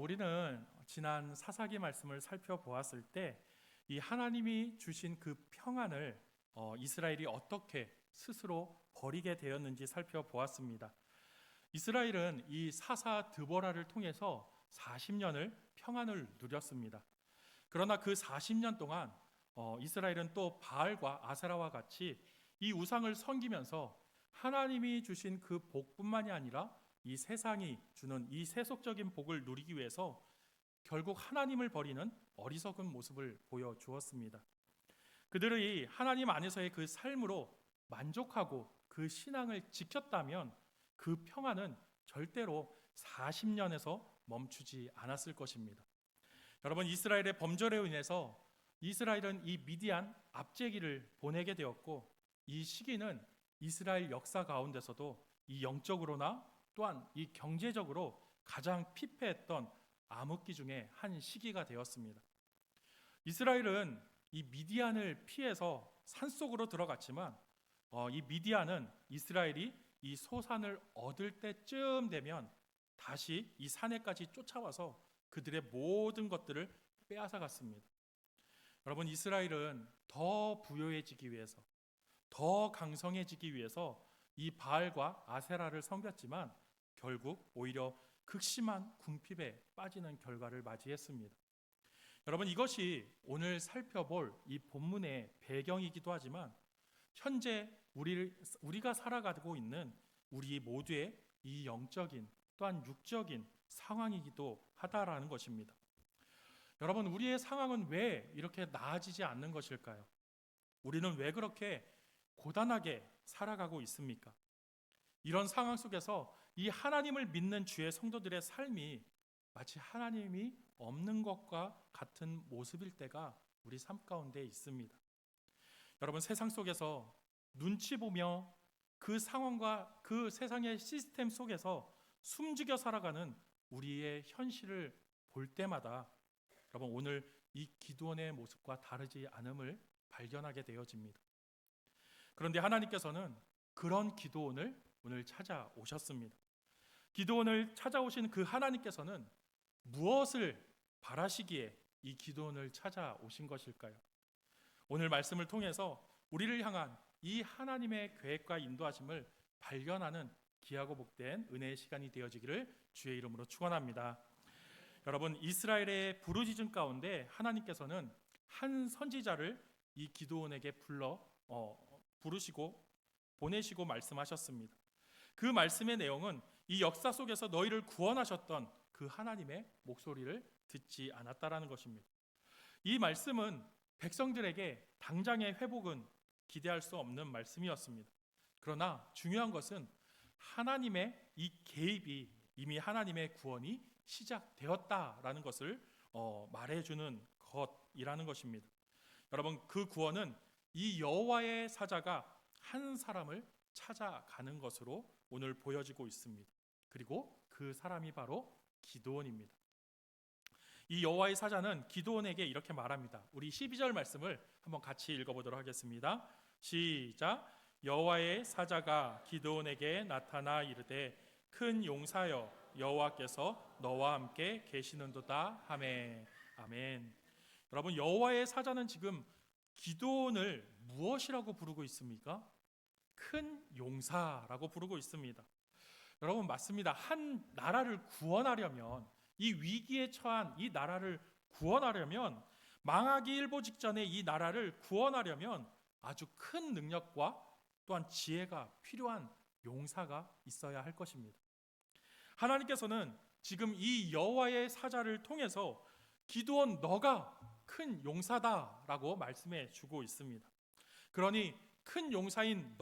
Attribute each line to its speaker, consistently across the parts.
Speaker 1: 우리는 지난 사사기 말씀을 살펴보았을 때 이 하나님이 주신 그 평안을 이스라엘이 어떻게 스스로 버리게 되었는지 살펴보았습니다. 이스라엘은 이 사사 드보라를 통해서 40년을 평안을 누렸습니다. 그러나 그 40년 동안 이스라엘은 또 바알과 아세라와 같이 이 우상을 섬기면서 하나님이 주신 그 복뿐만이 아니라 이 세상이 주는 이 세속적인 복을 누리기 위해서 결국 하나님을 버리는 어리석은 모습을 보여주었습니다. 그들의 하나님 안에서의 그 삶으로 만족하고 그 신앙을 지켰다면 그 평안은 절대로 40년에서 멈추지 않았을 것입니다. 여러분, 이스라엘의 범죄로 인해서 이스라엘은 이 미디안 압제기를 보내게 되었고, 이 시기는 이스라엘 역사 가운데서도 이 영적으로나 또한 이 경제적으로 가장 피폐했던 암흑기 중에 한 시기가 되었습니다. 이스라엘은 이 미디안을 피해서 산속으로 들어갔지만 이 미디안은 이스라엘이 이 소산을 얻을 때쯤 되면 다시 이 산에까지 쫓아와서 그들의 모든 것들을 빼앗아 갔습니다. 여러분, 이스라엘은 더 부유해지기 위해서, 더 강성해지기 위해서 이 바알과 아세라를 섬겼지만 결국 오히려 극심한 궁핍에 빠지는 결과를 맞이했습니다. 여러분, 이것이 오늘 살펴볼 이 본문의 배경이기도 하지만 현재 우리가 살아가고 있는 우리 모두의 이 영적인 또한 육적인 상황이기도 하다라는 것입니다. 여러분, 우리의 상황은 왜 이렇게 나아지지 않는 것일까요? 우리는 왜 그렇게 고단하게 살아가고 있습니까? 이런 상황 속에서 이 하나님을 믿는 주의 성도들의 삶이 마치 하나님이 없는 것과 같은 모습일 때가 우리 삶 가운데 있습니다. 여러분, 세상 속에서 눈치 보며 그 상황과 그 세상의 시스템 속에서 숨죽여 살아가는 우리의 현실을 볼 때마다 여러분, 오늘 이 기도원의 모습과 다르지 않음을 발견하게 되어집니다. 그런데 하나님께서는 그런 기도원을 오늘 찾아오셨습니다. 기도원을 찾아오신 그 하나님께서는 무엇을 바라시기에 이 기도원을 찾아오신 것일까요? 오늘 말씀을 통해서 우리를 향한 이 하나님의 계획과 인도하심을 발견하는 귀하고 복된 은혜의 시간이 되어지기를 주의 이름으로 축원합니다. 여러분, 이스라엘의 부르짖음 가운데 하나님께서는 한 선지자를 이 기도원에게 부르시고 보내시고 말씀하셨습니다. 그 말씀의 내용은 이 역사 속에서 너희를 구원하셨던 그 하나님의 목소리를 듣지 않았다라는 것입니다. 이 말씀은 백성들에게 당장의 회복은 기대할 수 없는 말씀이었습니다. 그러나 중요한 것은 하나님의 이 개입이 이미 하나님의 구원이 시작되었다라는 것을 말해주는 것이라는 것입니다. 여러분, 그 구원은 이 여호와의 사자가 한 사람을 찾아가는 것으로 오늘 보여지고 있습니다. 그리고 그 사람이 바로 기드온입니다. 이 여호와의 사자는 기드온에게 이렇게 말합니다. 우리 12절 말씀을 한번 같이 읽어보도록 하겠습니다. 시작. 여호와의 사자가 기드온에게 나타나 이르되 큰 용사여 여호와께서 너와 함께 계시는도다 하매. 아멘. 여러분, 여호와의 사자는 지금 기드온을 무엇이라고 부르고 있습니까? 큰 용사라고 부르고 있습니다. 여러분, 맞습니다. 한 나라를 구원하려면, 이 위기에 처한 이 나라를 구원하려면, 망하기 일보 직전에 이 나라를 구원하려면 아주 큰 능력과 또한 지혜가 필요한 용사가 있어야 할 것입니다. 하나님께서는 지금 이 여호와의 사자를 통해서 기드온 너가 큰 용사다라고 말씀해 주고 있습니다. 그러니 큰 용사인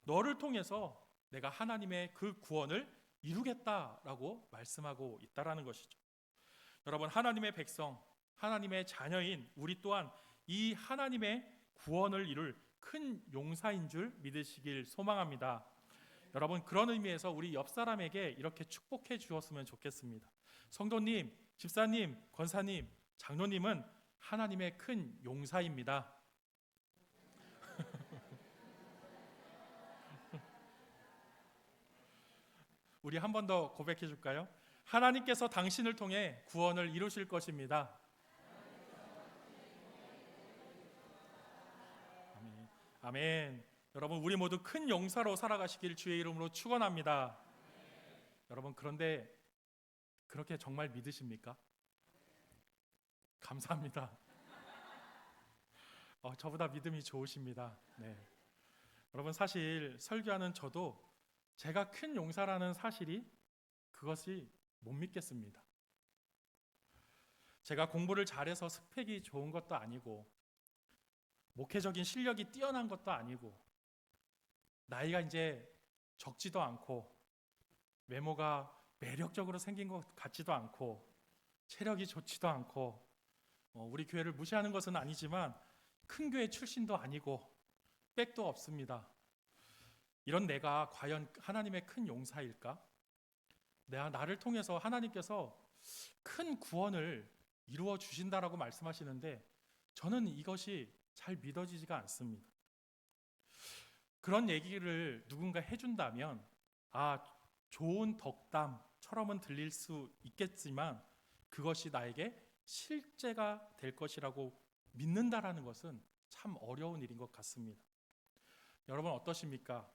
Speaker 1: 너를 통해서 내가 하나님의 그 구원을 이루겠다라고 말씀하고 있다라는 것이죠. 여러분, 하나님의 백성, 하나님의 자녀인 우리 또한 이 하나님의 구원을 이룰 큰 용사인 줄 믿으시길 소망합니다. 여러분, 그런 의미에서 우리 옆 사람에게 이렇게 축복해 주었으면 좋겠습니다. 성도님, 집사님, 권사님, 장로님은 하나님의 큰 용사입니다. 우리 한 번 더 고백해 줄까요? 하나님께서 당신을 통해 구원을 이루실 것입니다. 아멘. 아멘. 여러분, 우리 모두 큰 용사로 살아가시길 주의 이름으로 축원합니다. 여러분, 그런데 그렇게 정말 믿으십니까? 감사합니다. 저보다 믿음이 좋으십니다. 네. 여러분, 사실 설교하는 저도 제가 큰 용사라는 사실이 그것이 못 믿겠습니다. 제가 공부를 잘해서 스펙이 좋은 것도 아니고 목회적인 실력이 뛰어난 것도 아니고 나이가 이제 적지도 않고 외모가 매력적으로 생긴 것 같지도 않고 체력이 좋지도 않고 우리 교회를 무시하는 것은 아니지만 큰 교회 출신도 아니고 백도 없습니다. 이런 내가 과연 하나님의 큰 용사일까? 나를 통해서 하나님께서 큰 구원을 이루어 주신다라고 말씀하시는데 저는 이것이 잘 믿어지지가 않습니다. 그런 얘기를 누군가 해준다면 좋은 덕담처럼은 들릴 수 있겠지만 그것이 나에게 실제가 될 것이라고 믿는다라는 것은 참 어려운 일인 것 같습니다. 여러분 어떠십니까?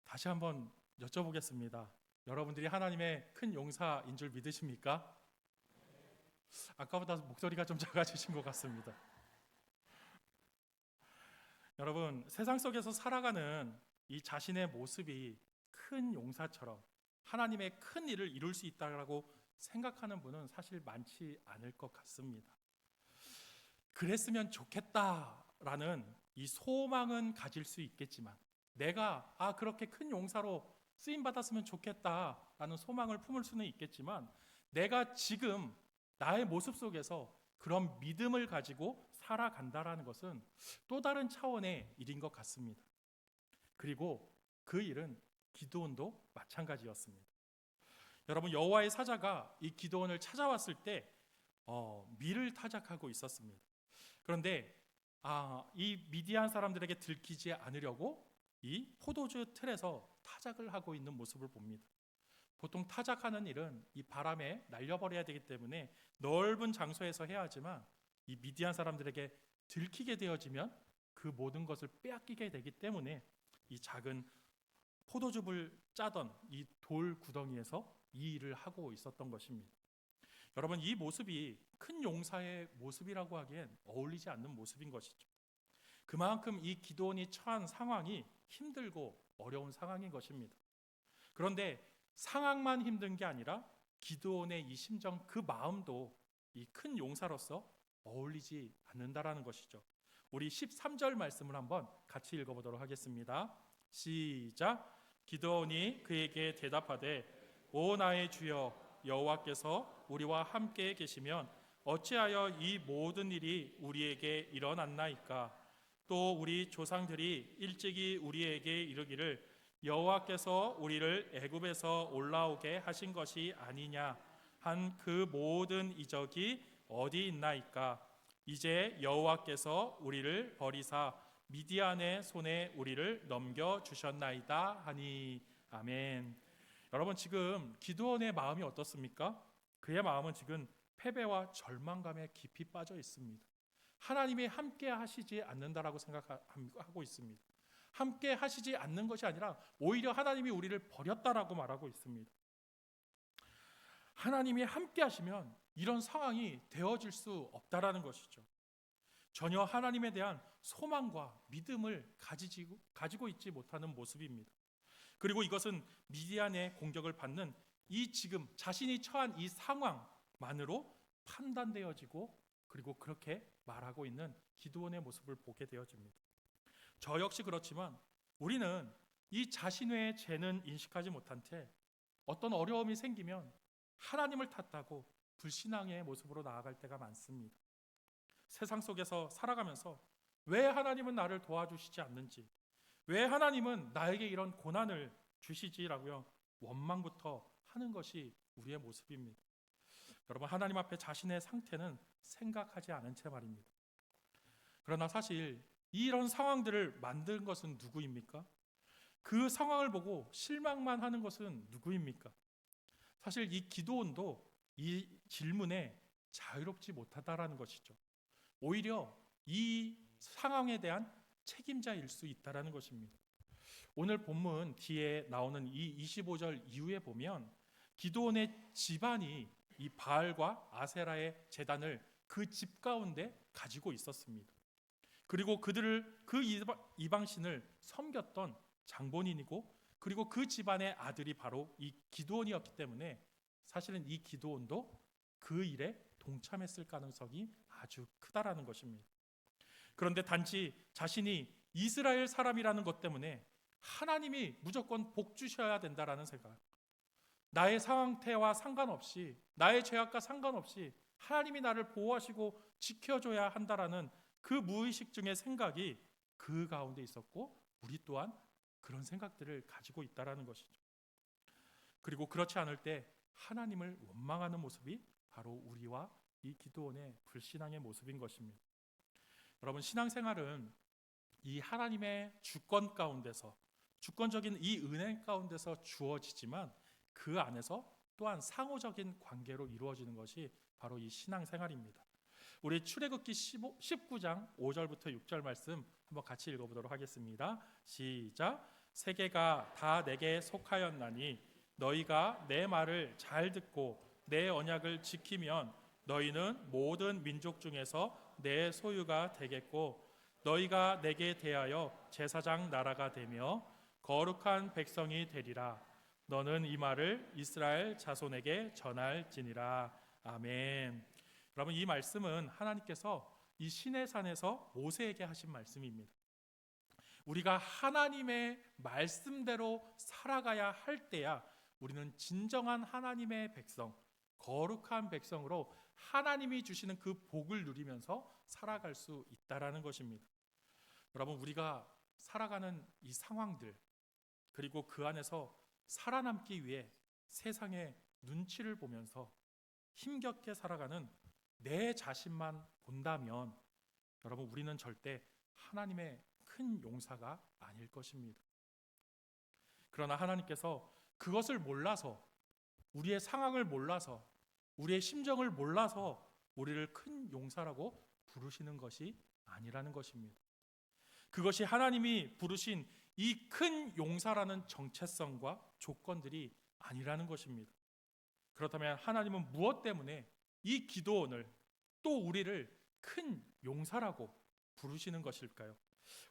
Speaker 1: 다시 한번 여쭤보겠습니다. 여러분들이 하나님의 큰 용사인 줄 믿으십니까? 아까보다 목소리가 좀 작아지신 것 같습니다. 여러분, 세상 속에서 살아가는 이 자신의 모습이 큰 용사처럼 하나님의 큰 일을 이룰 수 있다고 생각하는 분은 사실 많지 않을 것 같습니다. 그랬으면 좋겠다라는 이 소망은 가질 수 있겠지만 내가 그렇게 큰 용사로 쓰임 받았으면 좋겠다라는 소망을 품을 수는 있겠지만 내가 지금 나의 모습 속에서 그런 믿음을 가지고 살아간다라는 것은 또 다른 차원의 일인 것 같습니다. 그리고 그 일은 기드온도 마찬가지였습니다. 여러분, 여호와의 사자가 이 기드온을 찾아왔을 때 밀을 타작하고 있었습니다. 그런데 이 미디안 사람들에게 들키지 않으려고 이 포도주 틀에서 타작을 하고 있는 모습을 봅니다. 보통 타작하는 일은 이 바람에 날려버려야 되기 때문에 넓은 장소에서 해야 하지만 이 미디안 사람들에게 들키게 되어지면 그 모든 것을 빼앗기게 되기 때문에 이 작은 포도즙을 짜던 이 돌 구덩이에서 이 일을 하고 있었던 것입니다. 여러분, 이 모습이 큰 용사의 모습이라고 하기엔 어울리지 않는 모습인 것이죠. 그만큼 이 기드온이 처한 상황이 힘들고 어려운 상황인 것입니다. 그런데 상황만 힘든 게 아니라 기드온의 이 심정, 그 마음도 이 큰 용사로서 어울리지 않는다라는 것이죠. 우리 13절 말씀을 한번 같이 읽어보도록 하겠습니다. 시작. 기드온이 그에게 대답하되 오 나의 주여 여호와께서 우리와 함께 계시면 어찌하여 이 모든 일이 우리에게 일어났나이까? 또 우리 조상들이 일찍이 우리에게 이르기를 여호와께서 우리를 애굽에서 올라오게 하신 것이 아니냐 한 그 모든 이적이 어디 있나이까? 이제 여호와께서 우리를 버리사 미디안의 손에 우리를 넘겨 주셨나이다 하니. 아멘. 여러분, 지금 기드온의 마음이 어떻습니까? 그의 마음은 지금 패배와 절망감에 깊이 빠져 있습니다. 하나님이 함께 하시지 않는다라고 생각하고 있습니다. 함께 하시지 않는 것이 아니라 오히려 하나님이 우리를 버렸다라고 말하고 있습니다. 하나님이 함께 하시면 이런 상황이 되어질 수 없다라는 것이죠. 전혀 하나님에 대한 소망과 믿음을 가지고 있지 못하는 모습입니다. 그리고 이것은 미디안의 공격을 받는 이 지금 자신이 처한 이 상황만으로 판단되어지고 그리고 그렇게 말하고 있는 기드온의 모습을 보게 되어집니다. 저 역시 그렇지만 우리는 이 자신의 죄는 인식하지 못한 채 어떤 어려움이 생기면 하나님을 탓하고 불신앙의 모습으로 나아갈 때가 많습니다. 세상 속에서 살아가면서 왜 하나님은 나를 도와주시지 않는지, 왜 하나님은 나에게 이런 고난을 주시지라고요 원망부터 하는 것이 우리의 모습입니다. 여러분, 하나님 앞에 자신의 상태는 생각하지 않은 채 말입니다. 그러나 사실 이런 상황들을 만든 것은 누구입니까? 그 상황을 보고 실망만 하는 것은 누구입니까? 사실 이 기도원도 이 질문에 자유롭지 못하다라는 것이죠. 오히려 이 상황에 대한 책임자일 수 있다라는 것입니다. 오늘 본문 뒤에 나오는 이 25절 이후에 보면 기드온의 집안이 이 바알과 아세라의 제단을 그 집 가운데 가지고 있었습니다. 그리고 그들을 그 이방신을 섬겼던 장본인이고, 그리고 그 집안의 아들이 바로 이 기드온이었기 때문에 사실은 이 기드온도 그 일에 동참했을 가능성이 아주 크다라는 것입니다. 그런데 단지 자신이 이스라엘 사람이라는 것 때문에 하나님이 무조건 복 주셔야 된다라는 생각, 나의 상태와 상관없이, 나의 죄악과 상관없이 하나님이 나를 보호하시고 지켜줘야 한다라는 그 무의식 중의 생각이 그 가운데 있었고, 우리 또한 그런 생각들을 가지고 있다라는 것이죠. 그리고 그렇지 않을 때 하나님을 원망하는 모습이 바로 우리와 이 기드온의 불신앙의 모습인 것입니다. 여러분, 신앙생활은 이 하나님의 주권 가운데서, 주권적인 이 은혜 가운데서 주어지지만 그 안에서 또한 상호적인 관계로 이루어지는 것이 바로 이 신앙생활입니다. 우리 출애굽기 19장 5절부터 6절 말씀 한번 같이 읽어보도록 하겠습니다. 시작. 세계가 다 내게 속하였나니 너희가 내 말을 잘 듣고 내 언약을 지키면 너희는 모든 민족 중에서 내 소유가 되겠고, 너희가 내게 대하여 제사장 나라가 되며 거룩한 백성이 되리라. 너는 이 말을 이스라엘 자손에게 전할지니라. 아멘. 여러분, 이 말씀은 하나님께서 이 시내산에서 모세에게 하신 말씀입니다. 우리가 하나님의 말씀대로 살아가야 할 때야 우리는 진정한 하나님의 백성, 거룩한 백성으로 하나님이 주시는 그 복을 누리면서 살아갈 수 있다라는 것입니다. 여러분, 우리가 살아가는 이 상황들, 그리고 그 안에서 살아남기 위해 세상의 눈치를 보면서 힘겹게 살아가는 내 자신만 본다면 여러분, 우리는 절대 하나님의 큰 용사가 아닐 것입니다. 그러나 하나님께서 그것을 몰라서, 우리의 상황을 몰라서, 우리의 심정을 몰라서 우리를 큰 용사라고 부르시는 것이 아니라는 것입니다. 그것이 하나님이 부르신 이 큰 용사라는 정체성과 조건들이 아니라는 것입니다. 그렇다면 하나님은 무엇 때문에 이 기드온을, 또 우리를 큰 용사라고 부르시는 것일까요?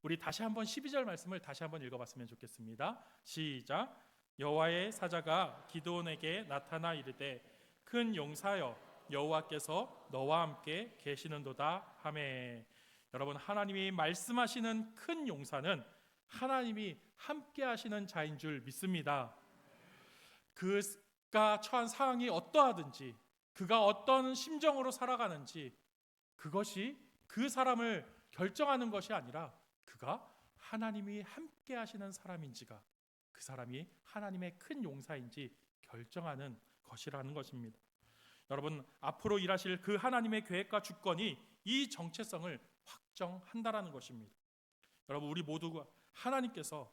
Speaker 1: 우리 다시 한번 12절 말씀을 다시 한번 읽어봤으면 좋겠습니다. 시작. 여호와의 사자가 기드온에게 나타나 이르되 큰 용사여, 여호와께서 너와 함께 계시는도다 하매. 여러분, 하나님이 말씀하시는 큰 용사는 하나님이 함께 하시는 자인 줄 믿습니다. 그가 처한 상황이 어떠하든지, 그가 어떤 심정으로 살아가는지, 그것이 그 사람을 결정하는 것이 아니라 그가 하나님이 함께 하시는 사람인지가, 그 사람이 하나님의 큰 용사인지 결정하는 것이라는 것입니다. 여러분, 앞으로 일하실 그 하나님의 계획과 주권이 이 정체성을 확정한다라는 것입니다. 여러분, 우리 모두가 하나님께서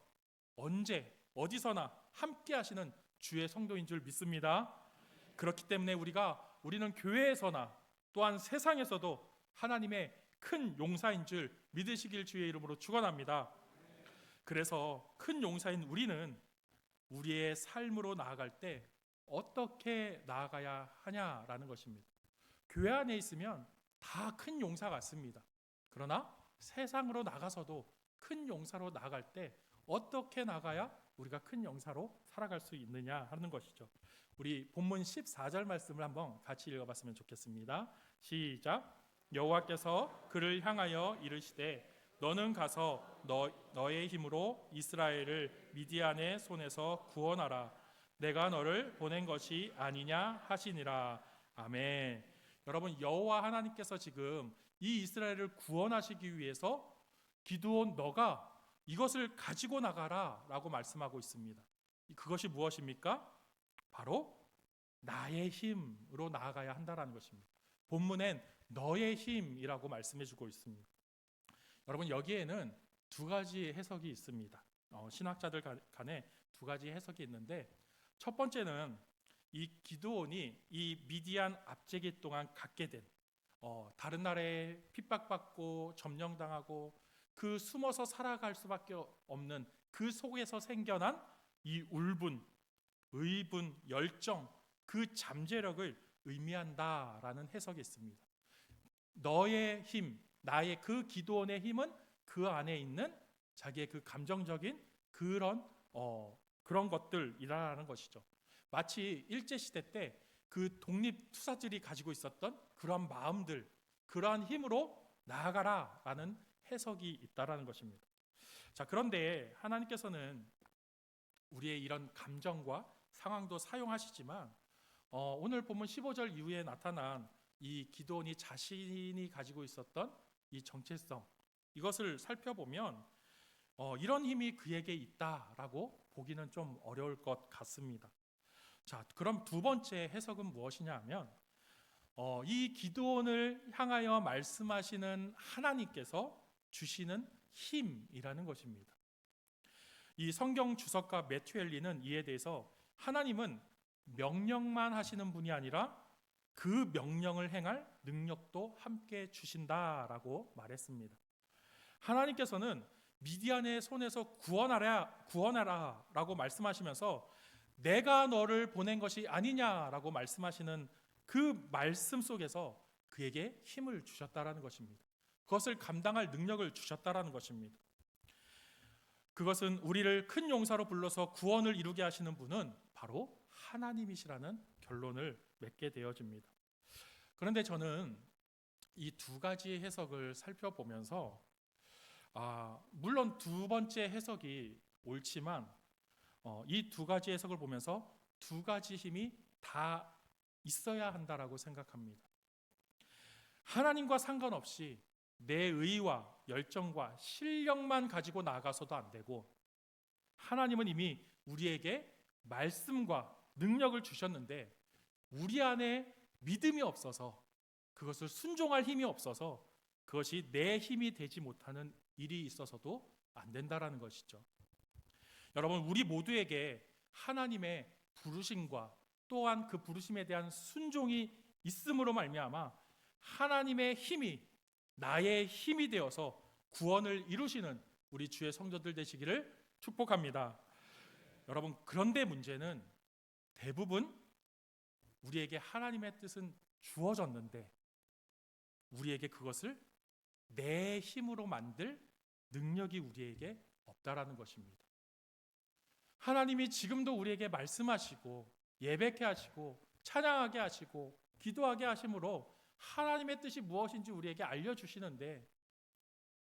Speaker 1: 언제 어디서나 함께 하시는 주의 성도인 줄 믿습니다. 그렇기 때문에 우리는 교회에서나 또한 세상에서도 하나님의 큰 용사인 줄 믿으시길 주의 이름으로 축원합니다. 그래서 큰 용사인 우리는 우리의 삶으로 나아갈 때 어떻게 나아가야 하냐라는 것입니다. 교회 안에 있으면 다 큰 용사 같습니다. 그러나 세상으로 나가서도 큰 용사로 나아갈 때 어떻게 나가야 우리가 큰 용사로 살아갈 수 있느냐 하는 것이죠. 우리 본문 14절 말씀을 한번 같이 읽어봤으면 좋겠습니다. 시작. 여호와께서 그를 향하여 이르시되 너는 가서 너의 힘으로 이스라엘을 미디안의 손에서 구원하라. 내가 너를 보낸 것이 아니냐 하시니라. 아멘. 여러분, 여호와 하나님께서 지금 이 이스라엘을 구원하시기 위해서 기드온, 너가 이것을 가지고 나가라 라고 말씀하고 있습니다. 그것이 무엇입니까? 바로 나의 힘으로 나아가야 한다는 것입니다. 본문엔 너의 힘이라고 말씀해주고 있습니다. 여러분, 여기에는 두 가지 해석이 있습니다. 신학자들 간에 두 가지 해석이 있는데, 첫 번째는 이 기드온이 이 미디안 압제기 동안 갖게 된 다른 나라에 핍박받고 점령당하고 그 숨어서 살아갈 수밖에 없는 그 속에서 생겨난 이 울분, 의분, 열정, 그 잠재력을 의미한다라는 해석이 있습니다. 너의 힘, 나의 그 기드온의 힘은 그 안에 있는 자기의 그 감정적인 그런 것들이라는 것이죠. 마치 일제 시대 때 그 독립 투사들이 가지고 있었던 그런 마음들, 그러한 힘으로 나아가라라는 해석이 있다라는 것입니다. 자, 그런데 하나님께서는 우리의 이런 감정과 상황도 사용하시지만 오늘 본문 15절 이후에 나타난 이 기드온이 자신이 가지고 있었던 이 정체성, 이것을 살펴보면 이런 힘이 그에게 있다라고 보기는 좀 어려울 것 같습니다. 자, 그럼 두 번째 해석은 무엇이냐 하면 이 기드온을 향하여 말씀하시는 하나님께서 주시는 힘이라는 것입니다. 이 성경 주석가 매튜 헨리는 이에 대해서 하나님은 명령만 하시는 분이 아니라 그 명령을 행할 능력도 함께 주신다라고 말했습니다. 하나님께서는 미디안의 손에서 구원하라라고 말씀하시면서 내가 너를 보낸 것이 아니냐라고 말씀하시는 그 말씀 속에서 그에게 힘을 주셨다라는 것입니다. 그것을 감당할 능력을 주셨다라는 것입니다. 그것은 우리를 큰 용사로 불러서 구원을 이루게 하시는 분은 바로 하나님이시라는 결론을 맺게 되어집니다. 그런데 저는 이 두 가지 해석을 살펴보면서 물론 두 번째 해석이 옳지만 이 두 가지 해석을 보면서 두 가지 힘이 다 있어야 한다라고 생각합니다. 하나님과 상관없이 내 의와 열정과 실력만 가지고 나아가서도 안 되고, 하나님은 이미 우리에게 말씀과 능력을 주셨는데 우리 안에 믿음이 없어서, 그것을 순종할 힘이 없어서 그것이 내 힘이 되지 못하는 일이 있어서도 안 된다라는 것이죠. 여러분, 우리 모두에게 하나님의 부르심과 또한 그 부르심에 대한 순종이 있음으로 말미암아 하나님의 힘이 나의 힘이 되어서 구원을 이루시는 우리 주의 성도들 되시기를 축복합니다. 여러분, 그런데 문제는 대부분 우리에게 하나님의 뜻은 주어졌는데 우리에게 그것을 내 힘으로 만들 능력이 우리에게 없다라는 것입니다. 하나님이 지금도 우리에게 말씀하시고 예배케 하시고 찬양하게 하시고 기도하게 하심으로 하나님의 뜻이 무엇인지 우리에게 알려주시는데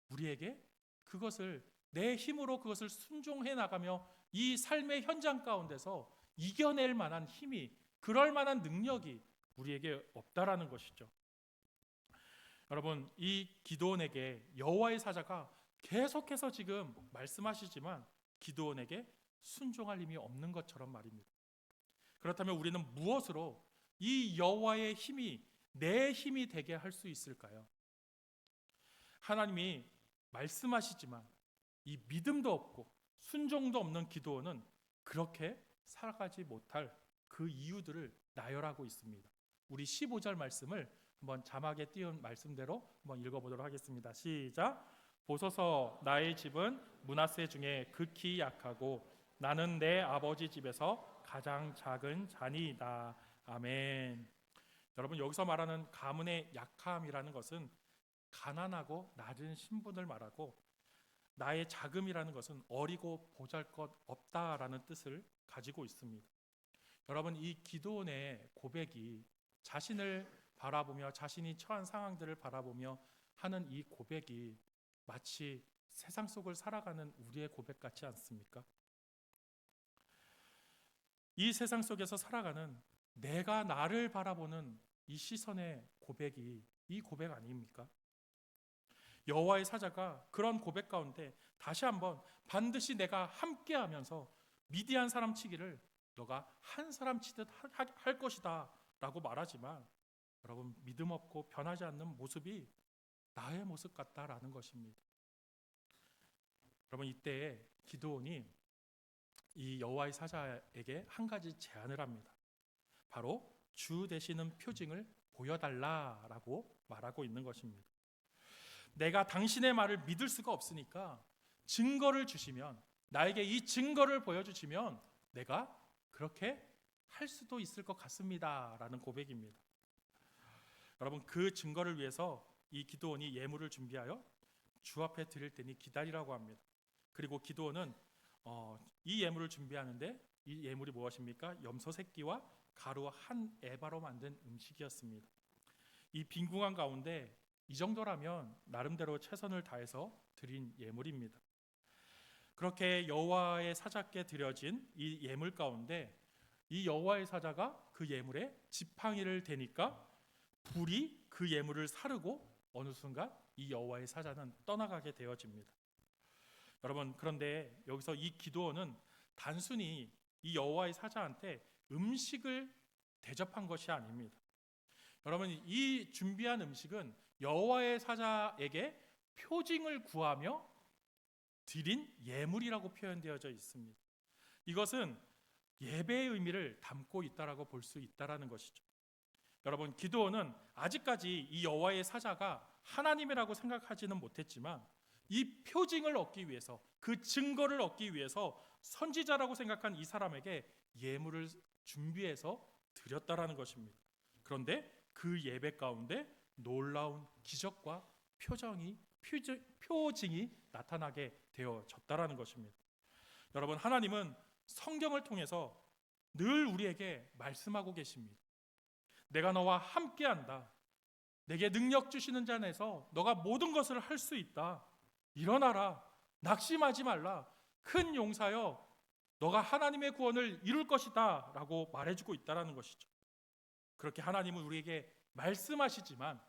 Speaker 1: 우리에게 그것을 내 힘으로 그것을 순종해 나가며 이 삶의 현장 가운데서 이겨낼 만한 힘이, 그럴 만한 능력이 우리에게 없다라는 것이죠. 여러분, 이 기드온에게 여호와의 사자가 계속해서 지금 말씀하시지만 기드온에게 순종할 힘이 없는 것처럼 말입니다. 그렇다면 우리는 무엇으로 이 여호와의 힘이 내 힘이 되게 할 수 있을까요? 하나님이 말씀하시지만 이 믿음도 없고 순종도 없는 기드온은 그렇게 살아가지 못할 그 이유들을 나열하고 있습니다. 우리 15절 말씀을 한번 자막에 띄운 말씀대로 한번 읽어보도록 하겠습니다. 시작. 보소서, 나의 집은 므낫세 중에 극히 약하고 나는 내 아버지 집에서 가장 작은 자니이다. 아멘. 여러분, 여기서 말하는 가문의 약함이라는 것은 가난하고 낮은 신분을 말하고, 나의 자금이라는 것은 어리고 보잘것없다라는 뜻을 가지고 있습니다. 여러분, 이 기드온의 고백이 자신을 바라보며 자신이 처한 상황들을 바라보며 하는 이 고백이 마치 세상 속을 살아가는 우리의 고백 같지 않습니까? 이 세상 속에서 살아가는 내가 나를 바라보는 이 시선의 고백이 이 고백 아닙니까? 여호와의 사자가 그런 고백 가운데 다시 한번 반드시 내가 함께하면서 미디안 사람 치기를 너가 한 사람 치듯 할 것이다 라고 말하지만, 여러분, 믿음 없고 변하지 않는 모습이 나의 모습 같다라는 것입니다. 여러분, 이때 기드온이 이 여호와의 사자에게 한 가지 제안을 합니다. 바로 주 되시는 표징을 보여달라라고 말하고 있는 것입니다. 내가 당신의 말을 믿을 수가 없으니까 증거를 주시면, 나에게 이 증거를 보여주시면 내가 그렇게 할 수도 있을 것 같습니다 라는 고백입니다. 여러분, 그 증거를 위해서 이 기드온이 예물을 준비하여 주 앞에 드릴 테니 기다리라고 합니다. 그리고 기드온은 이 예물을 준비하는데, 이 예물이 무엇입니까? 염소 새끼와 가루 한 에바로 만든 음식이었습니다. 이 빈궁한 가운데 이 정도라면 나름대로 최선을 다해서 드린 예물입니다. 그렇게 여호와의 사자께 드려진 이 예물 가운데 이 여호와의 사자가 그 예물에 지팡이를 대니까 불이 그 예물을 사르고 어느 순간 이 여호와의 사자는 떠나가게 되어집니다. 여러분, 그런데 여기서 이 기드온은 단순히 이 여호와의 사자한테 음식을 대접한 것이 아닙니다. 여러분, 이 준비한 음식은 여호와의 사자에게 표징을 구하며 드린 예물이라고 표현되어져 있습니다. 이것은 예배의 의미를 담고 있다라고 볼 수 있다라는 것이죠. 여러분, 기드온은 아직까지 이 여호와의 사자가 하나님이라고 생각하지는 못했지만 이 표징을 얻기 위해서, 그 증거를 얻기 위해서 선지자라고 생각한 이 사람에게 예물을 준비해서 드렸다라는 것입니다. 그런데 그 예배 가운데 놀라운 기적과 표징이 나타나게 되어졌다라는 것입니다. 여러분, 하나님은 성경을 통해서 늘 우리에게 말씀하고 계십니다. 내가 너와 함께한다. 내게 능력 주시는 자 안에서 너가 모든 것을 할 수 있다. 일어나라. 낙심하지 말라. 큰 용사여, 너가 하나님의 구원을 이룰 것이다 라고 말해주고 있다는 것이죠. 그렇게 하나님은 우리에게 말씀하시지만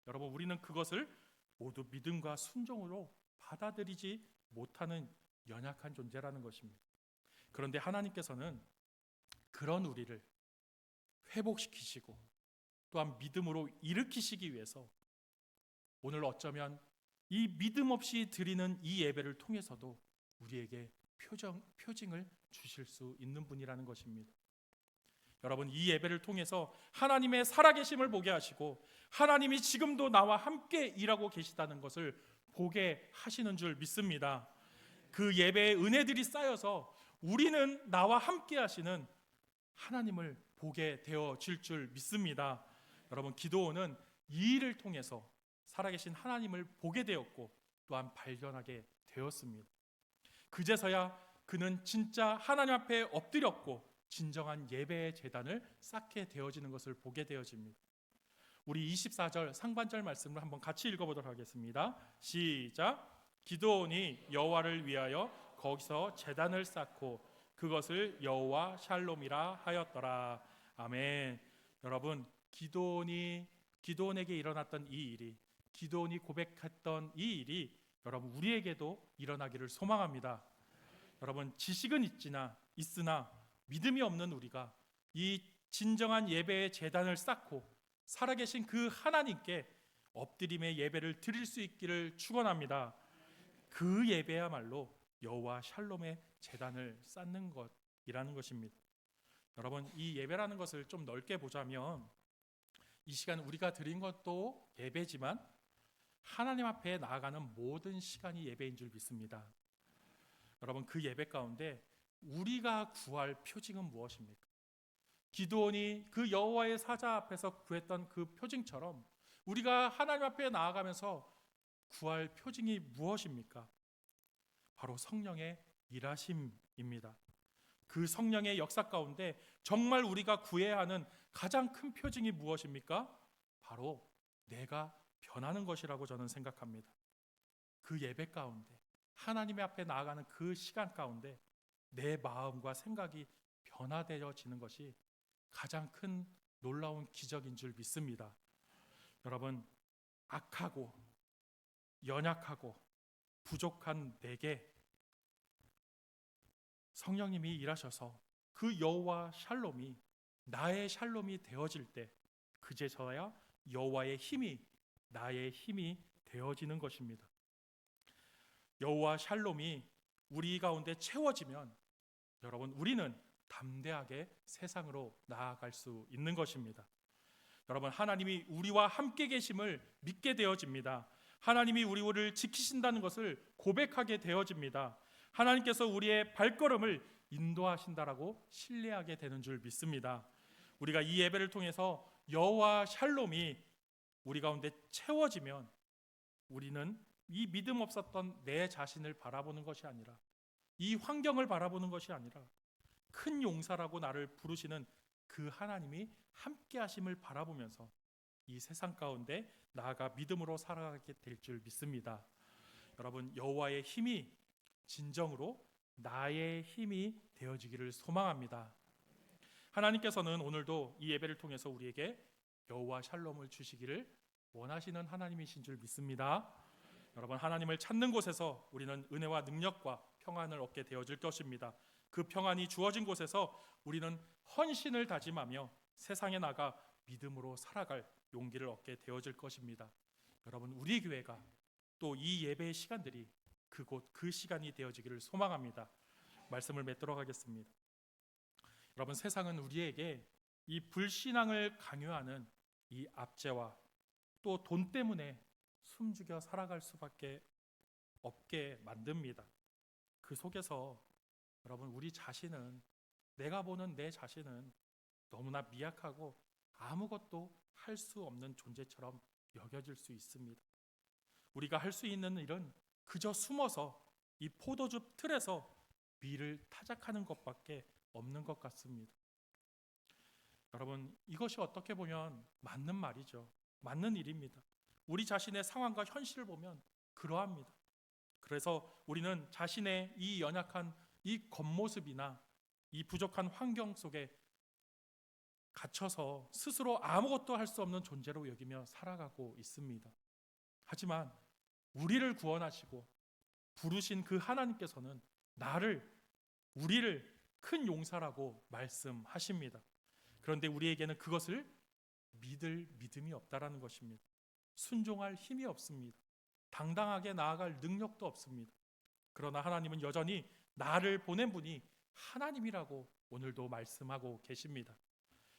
Speaker 1: 여러분, 우리는 그것을 모두 믿음과 순종으로 받아들이지 못하는 연약한 존재라는 것입니다. 그런데 하나님께서는 그런 우리를 회복시키시고 또한 믿음으로 일으키시기 위해서 오늘 어쩌면 이 믿음 없이 드리는 이 예배를 통해서도 우리에게 표징을 주실 수 있는 분이라는 것입니다. 여러분, 이 예배를 통해서 하나님의 살아계심을 보게 하시고 하나님이 지금도 나와 함께 일하고 계시다는 것을 보게 하시는 줄 믿습니다. 그 예배의 은혜들이 쌓여서 우리는 나와 함께 하시는 하나님을 보게 되어질 줄 믿습니다. 여러분, 기드온은 이 일을 통해서 살아계신 하나님을 보게 되었고 또한 발견하게 되었습니다. 그제서야 그는 진짜 하나님 앞에 엎드렸고 진정한 예배의 제단을 쌓게 되어지는 것을 보게 되어집니다. 우리 24절 상반절 말씀을 한번 같이 읽어보도록 하겠습니다. 시작. 기드온이 여호와를 위하여 거기서 제단을 쌓고 그것을 여호와 샬롬이라 하였더라. 아멘. 여러분, 기드온에게 일어났던 이 일이, 기드온이 고백했던 이 일이 여러분 우리에게도 일어나기를 소망합니다. 여러분, 지식은 있으나 믿음이 없는 우리가 이 진정한 예배의 제단을 쌓고 살아계신 그 하나님께 엎드림의 예배를 드릴 수 있기를 축원합니다. 그 예배야말로 여호와 샬롬의 제단을 쌓는 것이라는 것입니다. 여러분, 이 예배라는 것을 좀 넓게 보자면 이 시간 우리가 드린 것도 예배지만 하나님 앞에 나아가는 모든 시간이 예배인 줄 믿습니다. 여러분, 그 예배 가운데 우리가 구할 표징은 무엇입니까? 기드온이 그 여호와의 사자 앞에서 구했던 그 표징처럼 우리가 하나님 앞에 나아가면서 구할 표징이 무엇입니까? 바로 성령의 일하심입니다. 그 성령의 역사 가운데 정말 우리가 구해야 하는 가장 큰 표징이 무엇입니까? 바로 내가 변하는 것이라고 저는 생각합니다. 그 예배 가운데 하나님의 앞에 나아가는 그 시간 가운데 내 마음과 생각이 변화되어지는 것이 가장 큰 놀라운 기적인 줄 믿습니다. 여러분, 악하고 연약하고 부족한 내게 성령님이 일하셔서 그 여호와 샬롬이 나의 샬롬이 되어질 때 그제서야 여호와의 힘이 나의 힘이 되어지는 것입니다. 여호와 샬롬이 우리 가운데 채워지면 여러분, 우리는 담대하게 세상으로 나아갈 수 있는 것입니다. 여러분, 하나님이 우리와 함께 계심을 믿게 되어집니다. 하나님이 우리를 지키신다는 것을 고백하게 되어집니다. 하나님께서 우리의 발걸음을 인도하신다라고 신뢰하게 되는 줄 믿습니다. 우리가 이 예배를 통해서 여호와 샬롬이 우리 가운데 채워지면 우리는 이 믿음 없었던 내 자신을 바라보는 것이 아니라, 이 환경을 바라보는 것이 아니라 큰 용사라고 나를 부르시는 그 하나님이 함께 하심을 바라보면서 이 세상 가운데 나아가 믿음으로 살아가게 될 줄 믿습니다. 여러분, 여호와의 힘이 진정으로 나의 힘이 되어지기를 소망합니다. 하나님께서는 오늘도 이 예배를 통해서 우리에게 여호와 샬롬을 주시기를 원하시는 하나님이신 줄 믿습니다. 여러분, 하나님을 찾는 곳에서 우리는 은혜와 능력과 평안을 얻게 되어질 것입니다. 그 평안이 주어진 곳에서 우리는 헌신을 다짐하며 세상에 나가 믿음으로 살아갈 용기를 얻게 되어질 것입니다. 여러분, 우리 교회가 또 이 예배의 시간들이 그곳 그 시간이 되어지기를 소망합니다. 말씀을 맺도록 하겠습니다. 여러분, 세상은 우리에게 이 불신앙을 강요하는 이 압제와 또 돈 때문에 숨죽여 살아갈 수밖에 없게 만듭니다. 그 속에서 여러분, 우리 자신은, 내가 보는 내 자신은 너무나 미약하고 아무것도 할 수 없는 존재처럼 여겨질 수 있습니다. 우리가 할 수 있는 일은 그저 숨어서 이 포도주 틀에서 비를 타작하는 것밖에 없는 것 같습니다. 여러분, 이것이 어떻게 보면 맞는 말이죠. 맞는 일입니다. 우리 자신의 상황과 현실을 보면 그러합니다. 그래서 우리는 자신의 이 연약한 이 겉모습이나 이 부족한 환경 속에 갇혀서 스스로 아무것도 할 수 없는 존재로 여기며 살아가고 있습니다. 하지만 우리를 구원하시고 부르신 그 하나님께서는 우리를 큰 용사라고 말씀하십니다. 그런데 우리에게는 그것을 믿을 믿음이 없다라는 것입니다. 순종할 힘이 없습니다. 당당하게 나아갈 능력도 없습니다. 그러나 하나님은 여전히 나를 보낸 분이 하나님이라고 오늘도 말씀하고 계십니다.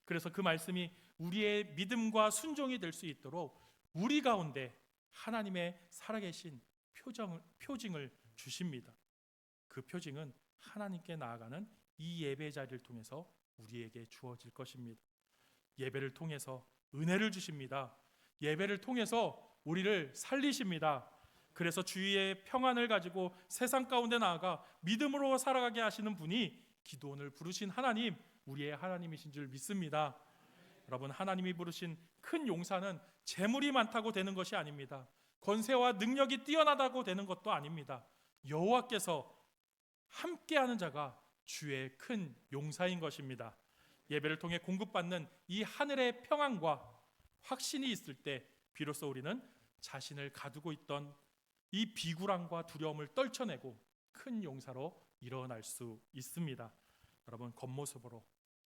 Speaker 1: 그래서 그 말씀이 우리의 믿음과 순종이 될 수 있도록 우리 가운데 하나님의 살아계신 표징을 주십니다. 그 표징은 하나님께 나아가는 이 예배 자리를 통해서 우리에게 주어질 것입니다. 예배를 통해서 은혜를 주십니다. 예배를 통해서 우리를 살리십니다. 그래서 주위의 평안을 가지고 세상 가운데 나아가 믿음으로 살아가게 하시는 분이 기도원을 부르신 하나님, 우리의 하나님이신 줄 믿습니다. 여러분, 하나님이 부르신 큰 용사는 재물이 많다고 되는 것이 아닙니다. 권세와 능력이 뛰어나다고 되는 것도 아닙니다. 여호와께서 함께하는 자가 주의 큰 용사인 것입니다. 예배를 통해 공급받는 이 하늘의 평안과 확신이 있을 때 비로소 우리는 자신을 가두고 있던 이 비굴함과 두려움을 떨쳐내고 큰 용사로 일어날 수 있습니다. 여러분, 겉모습으로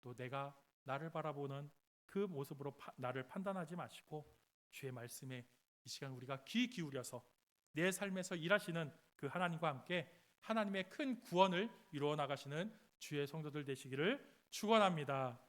Speaker 1: 또 내가 나를 바라보는 그 모습으로 나를 판단하지 마시고 주의 말씀에 이 시간 우리가 귀 기울여서 내 삶에서 일하시는 그 하나님과 함께 하나님의 큰 구원을 이루어 나가시는 주의 성도들 되시기를 축원합니다.